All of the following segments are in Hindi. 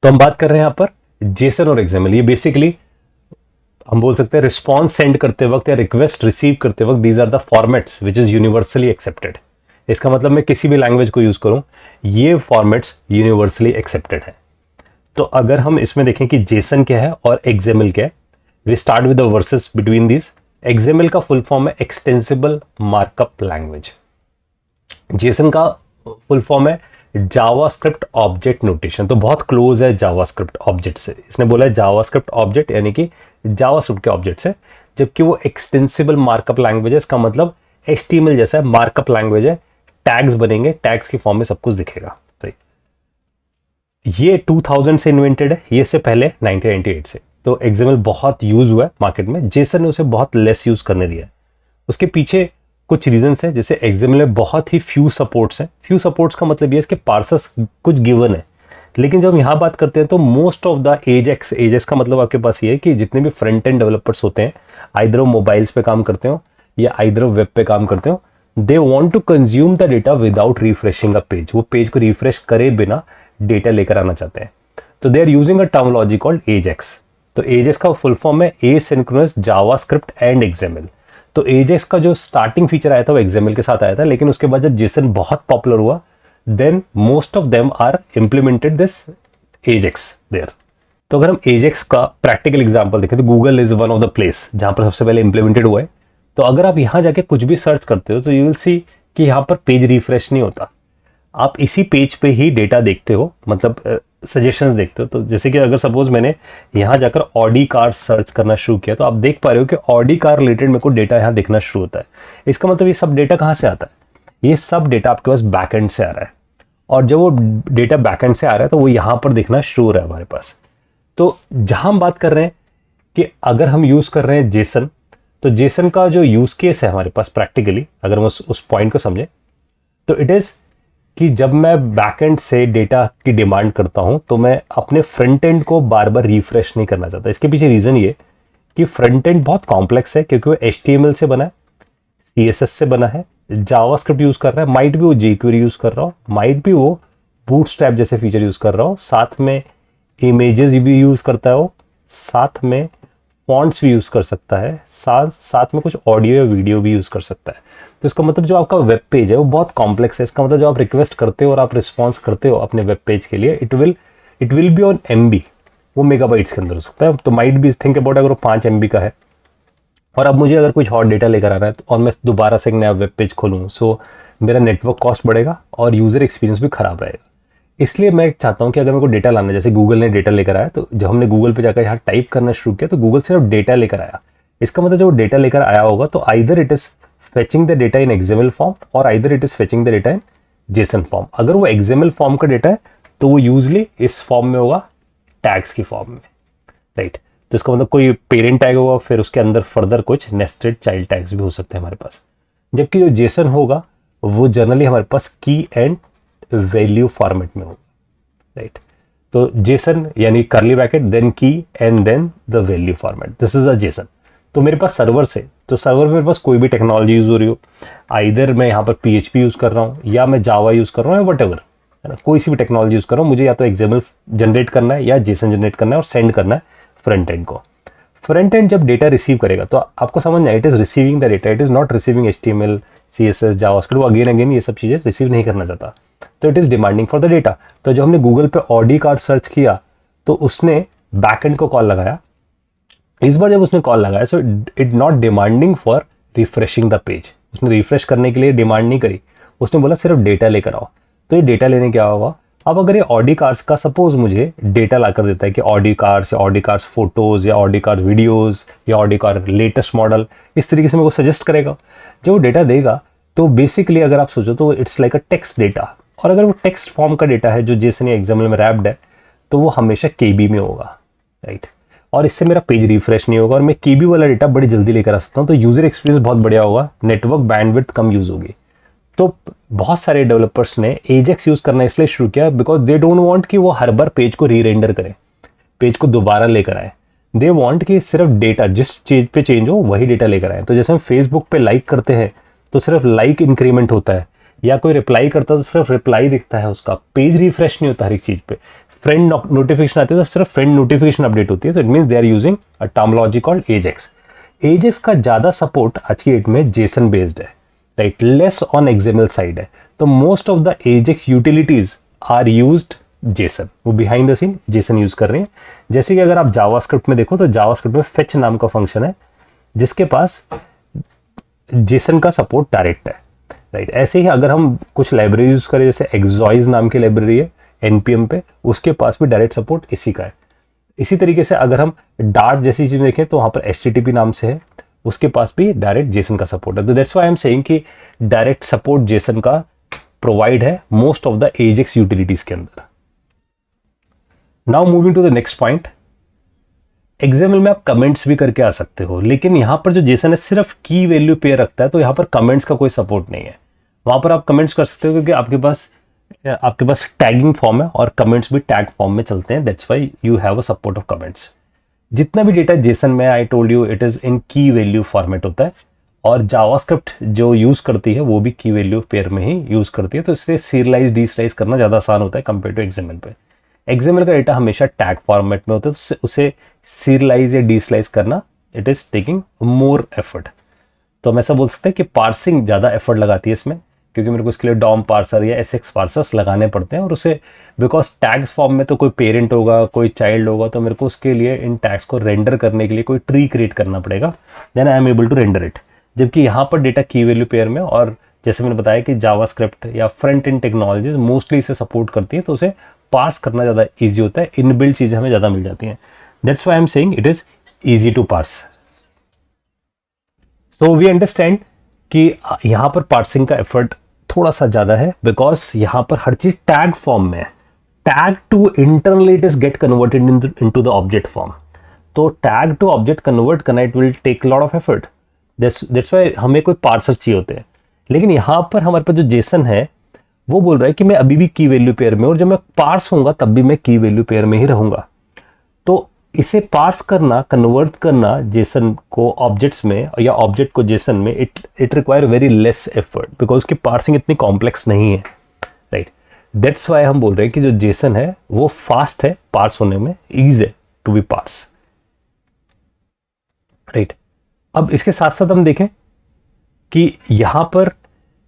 तो हम बात कर रहे हैं यहाँ पर जेसन और एक्सएमएल। ये बेसिकली हम बोल सकते हैं रिस्पॉन्स सेंड करते वक्त या रिक्वेस्ट रिसीव करते वक्त these are the formats which is universally accepted. इसका मतलब मैं किसी भी लैंग्वेज को यूज करूं, ये फॉर्मेट्स यूनिवर्सली एक्सेप्टेड है। तो अगर हम इसमें देखें कि जेसन क्या है और एक्सएमएल क्या है, we start with the versus between these. XML का फुल फॉर्म है एक्सटेंसिबल मार्कअप लैंग्वेज। जेसन का फुल फॉर्म है जावास्क्रिप्ट ऑब्जेक्ट नोटेशन। तो बहुत क्लोज है जावास्क्रिप्ट ऑब्जेक्ट से। इसने बोला है जावास्क्रिप्ट ऑब्जेक्ट यानी कि जावास्क्रिप्ट के ऑब्जेक्ट से, जबकि वो एक्सटेंसिबल मार्कअप लैंग्वेज है। इसका मतलब HTML जैसा है, मार्कअप लैंग्वेज है। टैग्स बनेंगे, टैग्स की फॉर्म में सब कुछ दिखेगा। तो ये 2000 से इन्वेंटेड है, ये से पहले 1998 से। तो एक्सएमएल बहुत यूज हुआ है मार्केट में, जेसन ने उसे बहुत लेस यूज करने दिया है। उसके पीछे कुछ रीजंस है, जैसे एक्सएमएल में बहुत ही फ्यू सपोर्ट्स हैं। फ्यू सपोर्ट्स का मतलब ये है इसके पार्सर्स कुछ गिवन है, लेकिन जब हम यहाँ बात करते हैं तो मोस्ट ऑफ द एजेक्स का मतलब आपके पास ये है कि जितने भी फ्रंट एंड डेवलपर्स होते हैं, आइदर वो मोबाइल्स पे काम करते हो या आइदर वेब पे काम करते हो, they want to consume the data without refreshing a page. वो पेज को रिफ्रेश करे बिना डेटा लेकर आना चाहते हैं। तो they are using a terminology called AJAX. तो एजेक्स का फुल फॉर्म है एसिंक्रोनस जावास्क्रिप्ट एंड एक्सएमएल। तो एजेक्स का जो स्टार्टिंग फीचर आया था वो एक्सएमएल के साथ आया था, लेकिन उसके बाद जब जेसन बहुत पॉपुलर हुआ, then most of them are implemented this AJAX there. तो अगर हम एजेक्स का प्रैक्टिकल एग्जांपल देखें तो Google is one of the place जहां पर सबसे पहले इंप्लीमेंटेड हुआ है। तो अगर आप यहां जाके कुछ भी सर्च करते हो तो यू विल सी कि यहां पर पेज रिफ्रेश नहीं होता, आप इसी पेज पे ही डेटा देखते हो, मतलब सजेशंस देखते हो। तो जैसे कि अगर सपोज मैंने यहाँ जाकर ऑडी कार सर्च करना शुरू किया, तो आप देख पा रहे हो कि ऑडी कार रिलेटेड मेरे को डेटा यहाँ दिखना शुरू होता है। इसका मतलब ये सब डेटा कहाँ से आता है? ये सब डेटा आपके पास बैकएंड से आ रहा है, और जब वो डेटा बैकएंड से आ रहा है तो वो यहाँ पर दिखना शुरू हो रहा है हमारे पास। तो जहां हम बात कर रहे हैं कि अगर हम यूज कर रहे हैं जेसन, तो जेसन का जो यूज केस है हमारे पास प्रैक्टिकली, अगर हम उस पॉइंट को समझें, तो इट इज कि जब मैं बैकएंड से डेटा की डिमांड करता हूं तो मैं अपने फ्रंट एंड को बार बार रिफ्रेश नहीं करना चाहता। इसके पीछे रीजन ये कि फ्रंट एंड बहुत कॉम्प्लेक्स है, क्योंकि वो HTML से बना है, CSS से बना है, जावास्क्रिप्ट यूज कर रहा है, माइट भी वो jQuery यूज कर रहा हो, माइट भी वो बूटस्ट्रैप जैसे फीचर यूज कर रहा हो, साथ में इमेजेस भी यूज करता है, वो साथ में फॉन्ट्स भी यूज कर सकता है, साथ में कुछ ऑडियो या वीडियो भी यूज कर सकता है। तो इसका मतलब जो आपका वेब पेज है वो बहुत कॉम्प्लेक्स है। इसका मतलब जो आप रिक्वेस्ट करते हो और आप रिस्पॉन्स करते हो अपने वेब पेज के लिए, it will be on MB, वो मेगाबाइट्स के अंदर हो सकता है। तो माइट भी थिंक अबाउट अगर वो 5 MB का है और अब मुझे अगर कुछ और डेटा लेकर आना है तो और मैं दोबारा से एक नया वेब पेज खोलूँ, सो मेरा नेटवर्क कॉस्ट बढ़ेगा और यूजर एक्सपीरियंस भी खराब रहेगा। इसलिए मैं चाहता हूँ कि अगर मेरे को डेटा लाना है, जैसे गूगल ने डेटा लेकर आया, तो जब हमने गूगल पे जाकर यहाँ टाइप करना शुरू किया तो गूगल सिर्फ डेटा लेकर आया। इसका मतलब जो डेटा लेकर आया होगा तो either it is fetching the data in XML form और either it is fetching the data in JSON form. अगर वो XML फॉर्म का डेटा है तो वो यूजली इस फॉर्म में होगा, टैग्स की फॉर्म में, राइट। तो इसका मतलब कोई पेरेंट टैग होगा, फिर उसके अंदर फर्दर कुछ नेस्टेड चाइल्ड टैग्स भी हो सकते हैं हमारे पास। जबकि जो जेसन होगा वो जनरली हमारे पास की एंड वैल्यू फॉर्मेट में होगा, राइट। तो जेसन यानी curly bracket, then key and then the value format, this is a JSON. तो मेरे पास सर्वर से, तो सर्वर में मेरे पास कोई भी टेक्नोलॉजी यूज हो रही हो, आइदर मैं यहाँ पर PHP यूज कर रहा हूँ या मैं जावा यूज कर रहा हूँ या वट, है ना, कोई सी भी टेक्नोलॉजी यूज कर रहा हूँ, मुझे या तो XML जनरेट करना है या जेसन जनरेट करना है और सेंड करना है फ्रंट एंड को। फ्रंट एंड जब डेटा रिसीव करेगा तो आपको समझना है, it is receiving the data, it is not receiving HTML, CSS, JavaScript, वो अगेन ये सब चीजें रिसीव नहीं करना चाहता, तो it is demanding for the data. तो जब हमने गूगल पे ऑडी कार्ड सर्च किया तो उसने बैकएंड को कॉल लगाया। इस बार जब उसने कॉल लगाया, so it not demanding for refreshing the page, उसने रिफ्रेश करने के लिए डिमांड नहीं करी, उसने बोला सिर्फ डेटा लेकर आओ। तो ये डेटा लेने क्या होगा, अब अगर ये ऑडी कार्ड्स का सपोज मुझे डेटा ला कर देता है कि ऑडी कार्ड्स या ऑडी कार्ड्स फोटोज या ऑडी कार्ड वीडियोज या ऑडी कार्ड लेटेस्ट मॉडल, इस तरीके से मेरे को सजेस्ट करेगा। जब वो डेटा देगा तो बेसिकली अगर आप सोचो तो it's like a text data, और अगर वो टेक्स्ट फॉर्म का डेटा है जो जेसन या XML में रैप्ड है तो वो हमेशा KB में होगा, राइट। और इससे मेरा पेज रिफ्रेश नहीं होगा और मैं KB वाला डेटा बड़ी जल्दी लेकर आ सकता हूँ, तो यूजर एक्सपीरियंस बहुत बढ़िया होगा, नेटवर्क बैंडविड्थ कम यूज होगी। तो बहुत सारे डेवलपर्स ने एजेक्स यूज करना इसलिए शुरू किया बिकॉज दे डोंट वांट कि वो हर बार पेज को रीरेंडर करे, पेज को दोबारा लेकर आए। दे वांट कि सिर्फ डेटा जिस चीज पे चेंज हो वही डेटा लेकर आए। तो जैसे हम फेसबुक पे लाइक करते हैं तो सिर्फ लाइक इंक्रीमेंट होता है, या कोई रिप्लाई करता है तो सिर्फ रिप्लाई दिखता है, उसका पेज रिफ्रेश नहीं होता हर एक चीज पे। फ्रेंड नोटिफिकेशन आती है तो सिर्फ फ्रेंड नोटिफिकेशन अपडेट होती है, तो it means they are using a terminology called AJAX. AJAX का ज़्यादा सपोर्ट आज की डेट में जेसन बेस्ड है, right, less on XML side है। तो most of the AJAX utilities are used JSON, वो behind the scene JSON use कर रहे हैं। जैसे कि अगर आप जावास्क्रिप्ट में देखो तो जावास्क्रिप्ट में फेच नाम का फंक्शन है जिसके पास जेसन का सपोर्ट डायरेक्ट है, राइट। ऐसे ही अगर हम कुछ लाइब्रेरी यूज करें, जैसे एक्सॉइज नाम की लाइब्रेरी है npm पे, उसके पास भी डायरेक्ट सपोर्ट इसी का है। इसी तरीके से अगर हम डार्ट जैसी चीज देखें तो वहां पर http नाम से है, उसके पास भी डायरेक्ट जेसन का सपोर्ट है। तो that's why I am saying कि डायरेक्ट सपोर्ट जेसन का प्रोवाइड है most of the AJAX utilities के अंदर। Now moving to the next point, XML में आप कमेंट्स भी करके आ सकते हो, लेकिन यहां पर जो जेसन है सिर्फ की वैल्यू पेयर रखता है, तो यहां पर कमेंट्स का कोई सपोर्ट नहीं है। वहां पर आप कमेंट्स कर सकते हो क्योंकि आपके पास टैगिंग फॉर्म है और कमेंट्स भी टैग फॉर्म में चलते हैं, that's why you have a support of comments. जितना भी डेटा जेसन में, I told you it is in की वैल्यू फॉर्मेट होता है, और जावास्क्रिप्ट जो यूज करती है वो भी की वैल्यू पेयर में ही यूज करती है, तो इससे सीरियलाइज डीसीरियलाइज करना ज्यादा आसान होता है कंपेयर टू एक्सएमएल पे। एक्सएमएल का डेटा हमेशा टैग फॉर्मेट में होता है, तो उसे सीरियलाइज या डीसीरियलाइज करना it is taking more effort. तो हम ऐसा बोल सकते हैं कि पार्सिंग ज़्यादा एफर्ट लगाती है इसमें, क्योंकि मेरे को इसके लिए डॉम पार्सर या एसएक्स पार्सर्स लगाने पड़ते हैं, और उसे बिकॉज टैग्स फॉर्म में तो कोई पेरेंट होगा, कोई चाइल्ड होगा, तो मेरे को उसके लिए इन टैग्स को रेंडर करने के लिए कोई ट्री क्रिएट करना पड़ेगा, then I am able to render it. जबकि यहाँ पर डेटा की वैल्यू पेयर में, और जैसे मैंने बताया कि जावास्क्रिप्ट या फ्रंट एंड टेक्नोलॉजीज मोस्टली इसे सपोर्ट करती है, तो उसे पार्स करना ज़्यादा ईजी होता है, इनबिल्ट चीज़ें हमें ज़्यादा मिल जाती हैं। That's why I am saying it is easy to parse. So we understand कि यहाँ पर पार्सिंग का एफर्ट थोड़ा सा ज़्यादा है, बिकॉज यहाँ पर हर चीज़ टैग फॉर्म में है। Tag to internally it is get converted into the object form, तो टैग टू ऑब्जेक्ट कन्वर्ट करना it will take lot of effort, that's why हमें कोई पार्सर चाहिए होते हैं। लेकिन यहाँ पर हमारे पास जो जेसन है वो बोल रहा है कि मैं अभी भी की वैल्यू पेयर में, और जब मैं पार्स होऊंगा तब भी मैं की वैल्यू पेयर में ही रहूंगा। तो इसे पार्स करना, कन्वर्ट करना जेसन को ऑब्जेक्ट्स में या ऑब्जेक्ट को जेसन में, it require very less effort, because उसकी पार्सिंग इतनी कॉम्प्लेक्स नहीं है, राइट। दैट्स व्हाई हम बोल रहे हैं कि जो जेसन है वो फास्ट है पार्स होने में, ईजी है टू बी पार्स, राइट। अब इसके साथ साथ हम देखें कि यहां पर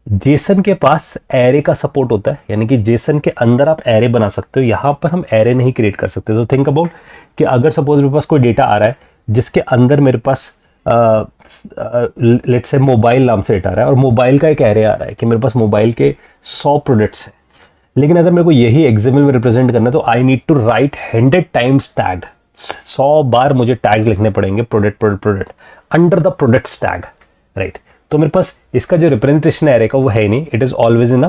जेसन के पास एरे का सपोर्ट होता है, यानी कि जेसन के अंदर आप एरे बना सकते हो। यहां पर हम एरे नहीं क्रिएट कर सकते। तो थिंक अबाउट कि अगर सपोज मेरे पास कोई डेटा आ रहा है जिसके अंदर मेरे पास लेट्स से मोबाइल नाम से डेटा आ रहा है, और मोबाइल का एक एरे आ रहा है कि मेरे पास मोबाइल के 100 प्रोडक्ट्स हैं, लेकिन अगर मेरे को यही एक्सएमएल में रिप्रेजेंट करना है तो I need to write 100 times tag, 100 बार मुझे टैग्स लिखने पड़ेंगे, product under the products tag, right. तो मेरे पास इसका जो रिप्रेजेंटेशन एरे का वो है ही नहीं, it is always in a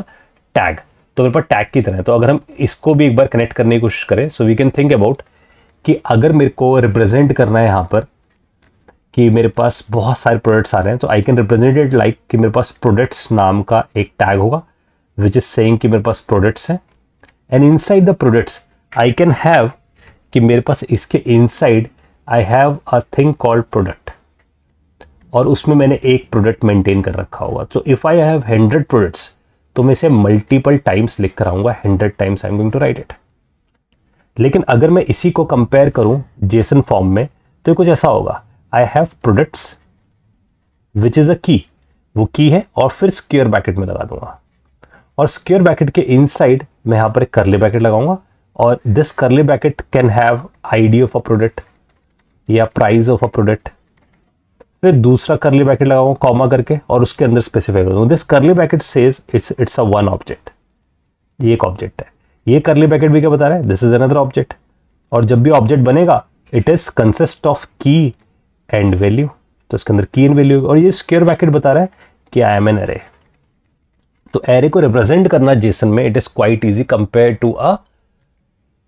tag, तो मेरे पास टैग की तरह है। तो अगर हम इसको भी एक बार कनेक्ट करने की कोशिश करें, so we can think about कि अगर मेरे को रिप्रेजेंट करना है यहाँ पर कि मेरे पास बहुत सारे प्रोडक्ट्स आ रहे हैं, तो I can represent it like कि मेरे पास प्रोडक्ट्स नाम का एक टैग होगा विच इज सेइंग कि मेरे पास प्रोडक्ट्स हैं, and inside the products I can have कि मेरे पास इसके inside I have a thing called product, और उसमें मैंने एक प्रोडक्ट मेंटेन कर रखा होगा। तो इफ आई हैव 100 प्रोडक्ट्स तो मैं इसे मल्टीपल टाइम्स लिख कर आऊंगा, 100 times I am going to write it. लेकिन अगर मैं इसी को कंपेयर करूं जेसन फॉर्म में तो कुछ ऐसा होगा, I have products which is a की, वो की है, और फिर स्क्वायर ब्रैकेट में लगा दूंगा, और स्क्वायर ब्रैकेट के इनसाइड मैं यहां पर एक करली ब्रैकेट लगाऊंगा, और दिस करली bracket can have ID of a product या प्राइस ऑफ अ प्रोडक्ट, फिर दूसरा करली ब्रैकेट लगाऊंगा कॉमा करके, और उसके अंदर स्पेसिफाई कर दूंगा दिस करली bracket says it's a one object, ये एक ऑब्जेक्ट है। ये करली ब्रैकेट भी क्या बता रहा है, दिस इज अनदर ऑब्जेक्ट, और जब भी ऑब्जेक्ट बनेगा इट इज कंसिस्ट ऑफ की एंड वैल्यू, तो इसके अंदर की एंड वैल्यू, और ये स्क्वायर ब्रैकेट बता रहा है कि आई एम एन एरे। तो एरे को रिप्रेजेंट करना जेसन में it is quite easy compare to a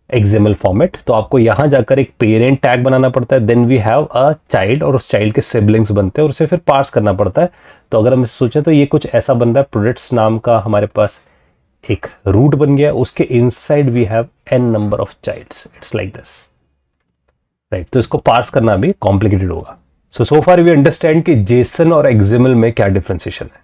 XML format. तो आपको यहां जाकर एक पेरेंट टैग बनाना पड़ता है, then we have a child, और उस चाइल्ड के सिबलिंग्स बनते हैं, और उसे फिर पार्स करना पड़ता है। तो अगर हम सोचें तो ये कुछ ऐसा बन रहा है, प्रोडक्ट्स नाम का हमारे पास एक रूट बन गया, उसके inside we have n number of childs, it's like this, right. तो इसको पार्स करना भी कॉम्प्लिकेटेड होगा। सो फार वी अंडरस्टैंड कि जेसन और एक्सएमएल में क्या डिफरेंशिएशन है।